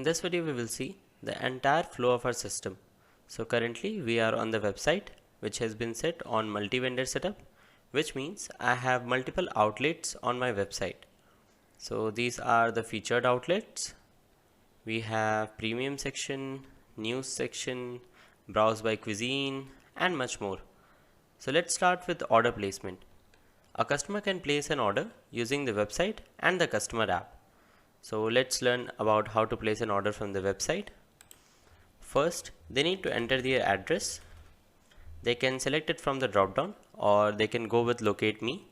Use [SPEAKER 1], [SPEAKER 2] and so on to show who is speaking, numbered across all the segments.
[SPEAKER 1] In this video we will see the entire flow of our system. So currently we are on the website which has been set on multi-vendor setup, which means I have multiple outlets on my website. So these are the featured outlets. We have premium section, news section, browse by cuisine and much more. So let's start with order placement. A customer can place an order using the website and the customer app. So let's learn about how to place an order from the website. First, they need to enter their address. They can select it from the drop down or they can go with locate me.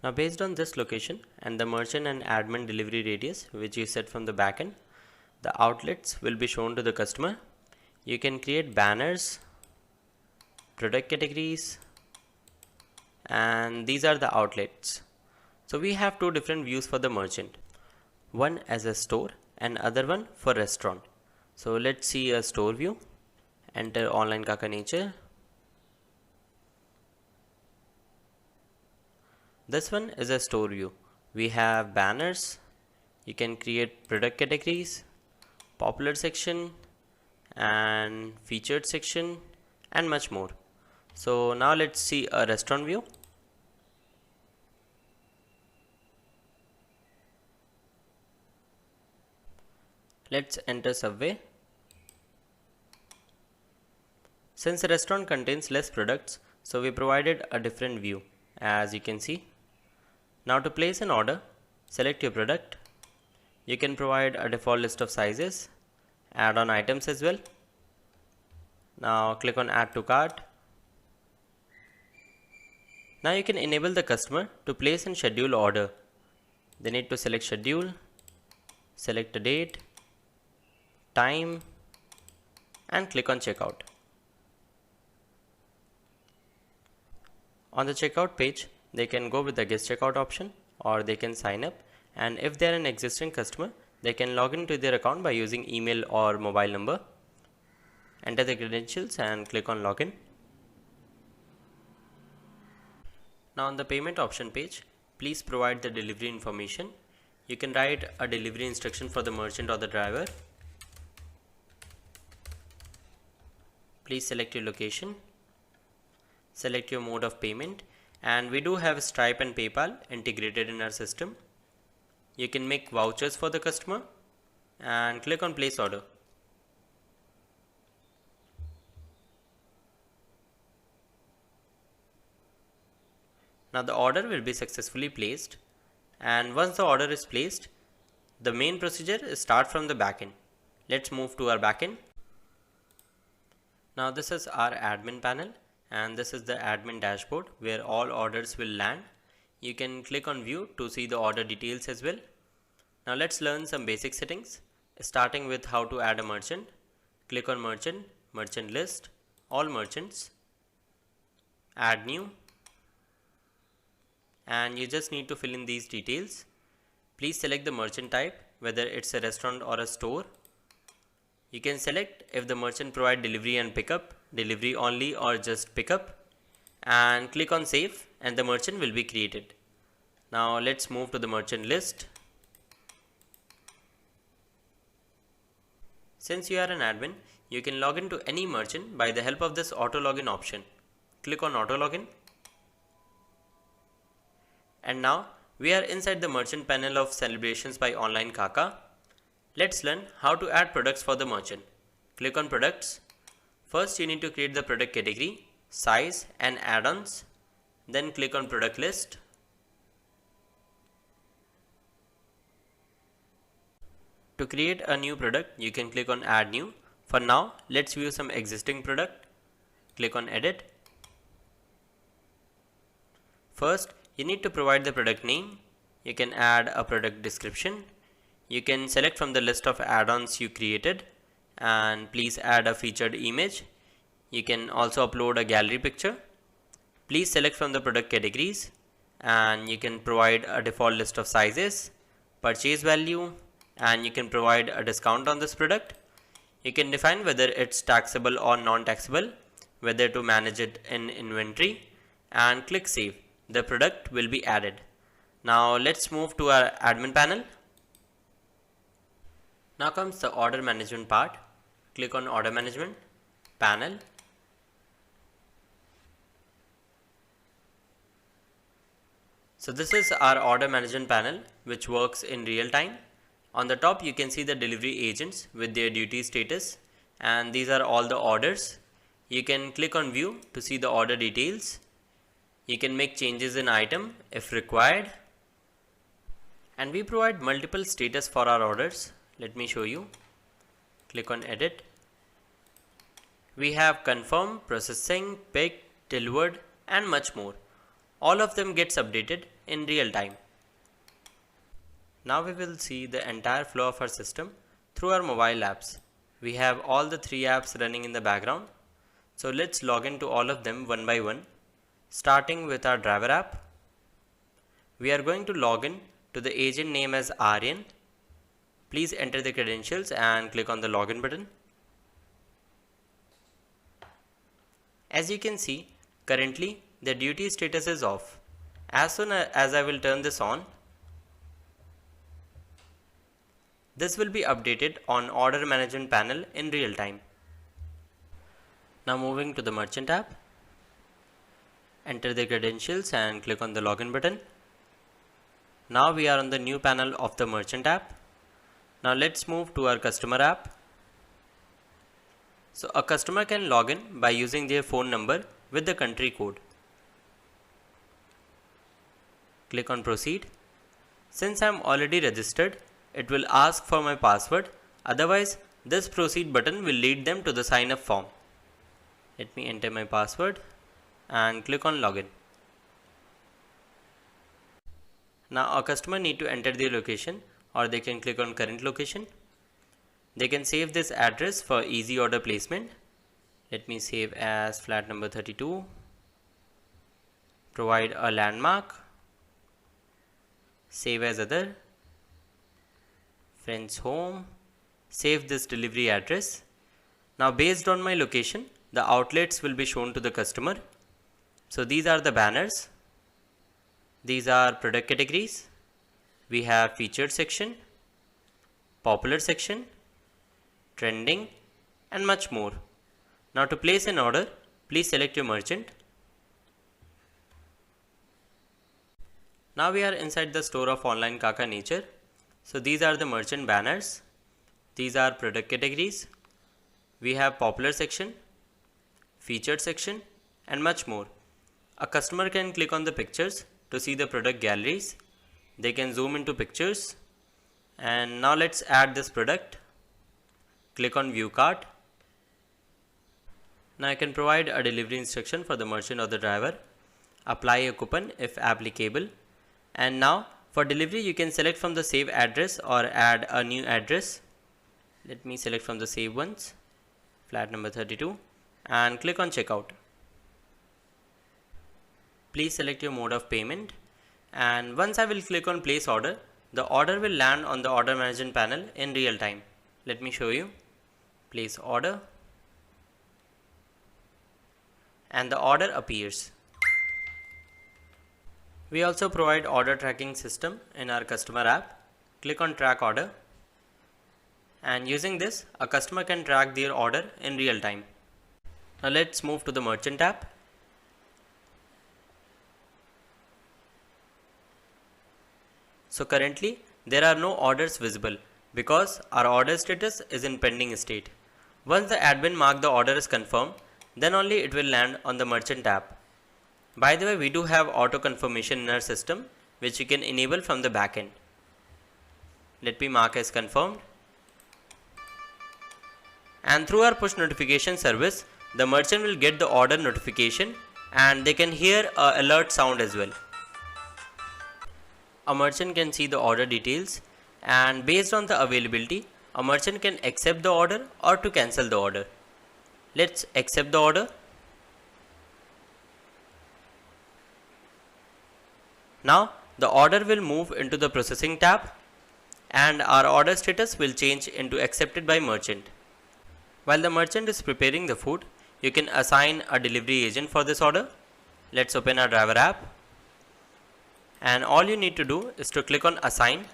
[SPEAKER 1] Now based on this location and the merchant and admin delivery radius which you set from the backend, the outlets will be shown to the customer. You can create banners, product categories, and these are the outlets. So we have two different views for the merchant. One as a store and other one for restaurant. So let's see a store view. Enter online Kaka Nature. This one is a store view. We have banners. You can create product categories, popular section and featured section and much more. So now let's see a restaurant view. Let's enter Subway. Since the restaurant contains less products, so we provided a different view, as you can see. Now to place an order, select your product. You can provide a default list of sizes, add on items as well. Now click on add to cart. Now you can enable the customer to place and schedule order. They need to select schedule, select a date, time and click on checkout. On the checkout page, they can go with the guest checkout option or they can sign up, and if they are an existing customer, they can log into their account by using email or mobile number. Enter the credentials and click on login. Now on the payment option page, please provide the delivery information. You can write a delivery instruction for the merchant or the driver. Please select your location, select your mode of payment, and we do have Stripe and PayPal integrated in our system. You can make vouchers for the customer and click on place order. Now the order will be successfully placed, and once the order is placed, the main procedure is start from the backend. Let's move to our backend. Now this is our admin panel and this is the admin dashboard where all orders will land. You can click on view to see the order details as well. Now let's learn some basic settings, starting with how to add a merchant. Click on merchant, merchant list, all merchants, add new, and you just need to fill in these details. Please select the merchant type, whether it's a restaurant or a store. You can select if the merchant provide delivery and pickup, delivery only or just pickup, and click on save and the merchant will be created. Now let's move to the merchant list. Since you are an admin, you can log into any merchant by the help of this auto login option. Click on auto login. And now we are inside the merchant panel of celebrations by Online Kaka. Let's learn how to add products for the merchant. Click on products. First you need to create the product category, size and add-ons. Then click on product list. To create a new product, you can click on add new. For now, let's view some existing product. Click on edit. First, you need to provide the product name. You can add a product description. You can select from the list of add-ons you created and please add a featured image. You can also upload a gallery picture. Please select from the product categories and you can provide a default list of sizes, purchase value, and you can provide a discount on this product. You can define whether it's taxable or non-taxable, whether to manage it in inventory, and click save. The product will be added. Now let's move to our admin panel. Now comes the order management part. Click on order management panel. So this is our order management panel which works in real time. On the top you can see the delivery agents with their duty status, and these are all the orders. You can click on view to see the order details. You can make changes in item if required. And we provide multiple status for our orders. Let me show you. Click on edit. We have confirm, processing, picked, delivered and much more. All of them gets updated in real time. Now we will see the entire flow of our system through our mobile apps. We have all the 3 apps running in the background. So let's log into all of them one by one. Starting with our driver app. We are going to log in to the agent name as Aryan. Please enter the credentials and click on the login button. As you can see, currently the duty status is off. As soon as I will turn this on, this will be updated on order management panel in real time. Now moving to the merchant app. Enter the credentials and click on the login button. Now we are on the new panel of the merchant app. Now let's move to our customer app. So a customer can log in by using their phone number with the country code. Click on proceed. Since I am already registered, it will ask for my password. Otherwise, this proceed button will lead them to the sign up form. Let me enter my password and click on login. Now a customer need to enter their location, or they can click on current location. They can save this address for easy order placement. Let me save as flat number 32. Provide a landmark. Save as other. Friend's home. Save this delivery address. Now based on my location, the outlets will be shown to the customer. So these are the banners. These are product categories. We have featured section, popular section, trending and much more. Now to place an order, please select your merchant. Now we are inside the store of Online Kaka Nature. So these are the merchant banners. These are product categories. We have popular section, featured section and much more. A customer can click on the pictures to see the product galleries. They can zoom into pictures. And now let's add this product. Click on view cart. Now I can provide a delivery instruction for the merchant or the driver. Apply a coupon if applicable. And now for delivery you can select from the save address or add a new address. Let me select from the save ones, flat number 32, and click on checkout. Please select your mode of payment, and once I will click on place order, the order will land on the order management panel in real time. Let me show you. Place order and the order appears. We also provide order tracking system in our customer app. Click on track order, and using this a customer can track their order in real time. Now let's move to the merchant app. So currently there are no orders visible because our order status is in pending state. Once the admin mark the order as confirmed, then only it will land on the merchant app. By the way, we do have auto confirmation in our system which you can enable from the backend. Let me mark as confirmed. And through our push notification service, the merchant will get the order notification and they can hear a alert sound as well. A merchant can see the order details, and based on the availability, a merchant can accept the order or to cancel the order. Let's accept the order. Now the order will move into the processing tab and our order status will change into accepted by merchant. While the merchant is preparing the food, you can assign a delivery agent for this order. Let's open our driver app. And all you need to do is to click on assign.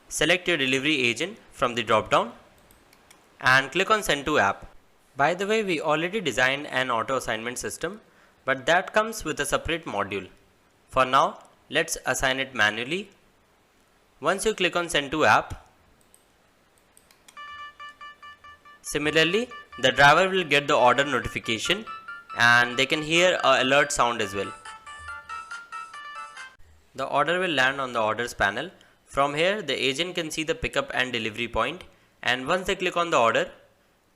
[SPEAKER 1] select your delivery agent from the drop down and click on Send to App. By the way, we already designed an auto assignment system, but that comes with a separate module. For now, let's assign it manually. Once you click on Send to App, similarly, the driver will get the order notification and they can hear an alert sound as well. The order will land on the orders panel. From here, the agent can see the pickup and delivery point, and once they click on the order,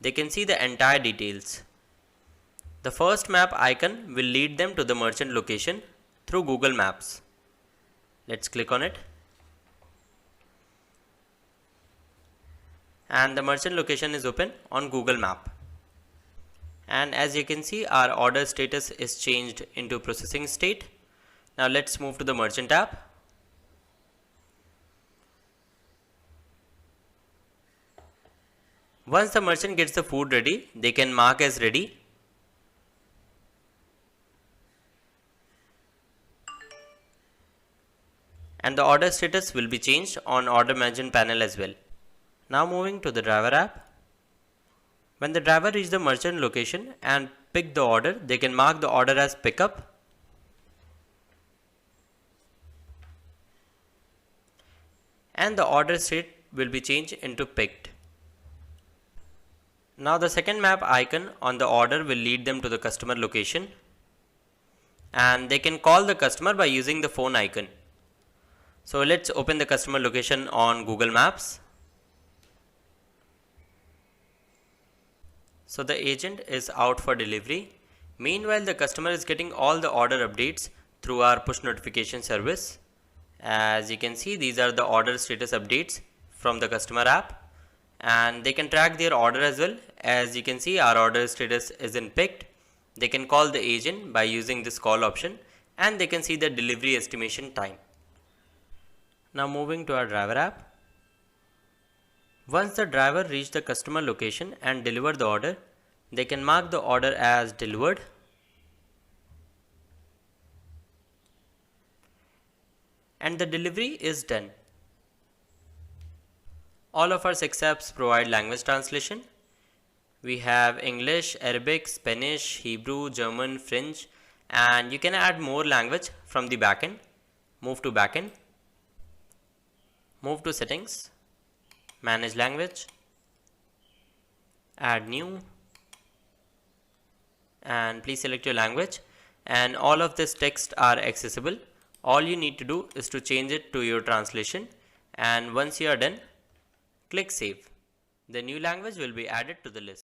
[SPEAKER 1] they can see the entire details. The first map icon will lead them to the merchant location through Google Maps. Let's click on it. And the merchant location is open on Google Map. And as you can see, our order status is changed into processing state. Now let's move to the merchant app. Once the merchant gets the food ready, they can mark as ready. And the order status will be changed on order management panel as well. Now moving to the driver app. When the driver reaches the merchant location and pick the order, they can mark the order as pickup. And the order state will be changed into picked. Now the second map icon on the order will lead them to the customer location, and they can call the customer by using the phone icon. So let's open the customer location on Google Maps. So the agent is out for delivery. Meanwhile, the customer is getting all the order updates through our push notification service. As you can see, these are the order status updates from the customer app, and they can track their order as well. As you can see, our order status is in picked. They can call the agent by using this call option, and they can see the delivery estimation time. Now moving to our driver app. Once the driver reaches the customer location and deliver the order, they can mark the order as delivered. And the delivery is done. All of our 6 apps provide language translation. We have English, Arabic, Spanish, Hebrew, German, French, and you can add more language from the backend. Move to backend. Move to settings. Manage language. Add new. And please select your language. And all of this text are accessible. All you need to do is to change it to your translation, and once you are done, click save. The new language will be added to the list.